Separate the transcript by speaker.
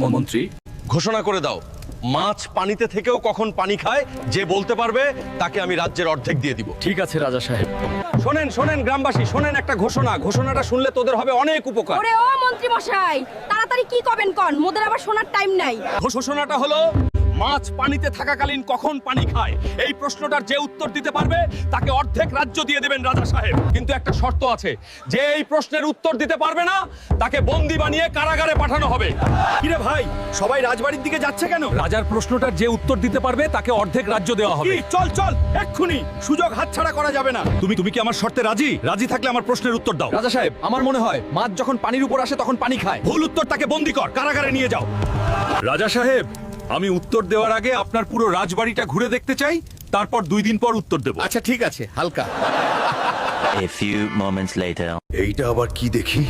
Speaker 1: মন্ত্রী,
Speaker 2: ঘোষণা করে দাও, মাছ পানিতে থেকেও কখন পানি খায় যে বলতে পারবে তাকে আমি রাজ্যের অর্ধেক দিয়ে দিব।
Speaker 1: ঠিক আছে রাজা সাহেব।
Speaker 2: শোনেন শোনেন গ্রামবাসী, শোনেন একটা ঘোষণা, ঘোষণাটা শুনলে তোদের হবে অনেক উপকার।
Speaker 3: ওরে ও মন্ত্রী মশাই, তাড়াতাড়ি কি করবেন কোন, মোদের আবার শোনার টাইম নাই।
Speaker 2: ঘোষণাটা হলো, মাছ পানিতে থাকাকালীন কখন পানি খায় এই প্রশ্নটার যে উত্তর দিতে পারবে তাকে অর্ধেক রাজ্য দিয়ে দেবেন রাজা সাহেব। কিন্তু একটা শর্ত আছে, যে এই প্রশ্নের উত্তর দিতে পারবে না তাকে বন্দি বানিয়ে কারাগারে পাঠানো হবে।
Speaker 4: কিরে ভাই, সবাই রাজবাড়ির দিকে যাচ্ছে কেন?
Speaker 2: রাজার প্রশ্নটার যে উত্তর দিতে পারবে তাকে অর্ধেক রাজ্য দেওয়া হবে।
Speaker 4: কি, চল চল এক্ষুনি, সুযোগ হাতছাড়া করা যাবে না। তুমি কি আমার শর্তে রাজি? রাজি থাকলে আমার প্রশ্নের উত্তর দাও।
Speaker 1: রাজা সাহেব, আমার মনে হয় মাছ যখন পানির উপর আসে তখন পানি খায়।
Speaker 4: ভুল উত্তর, তাকে বন্দি কর, কারাগারে নিয়ে যাও। রাজা সাহেব, আমি উত্তর দেওয়ার আগে আপনার পুরো রাজবাড়িটা ঘুরে দেখতে চাই, তারপর 2 দিন পর উত্তর দেব।
Speaker 1: আচ্ছা ঠিক আছে, হালকা।
Speaker 5: A few moments later.
Speaker 6: এইটা আবার কি দেখি?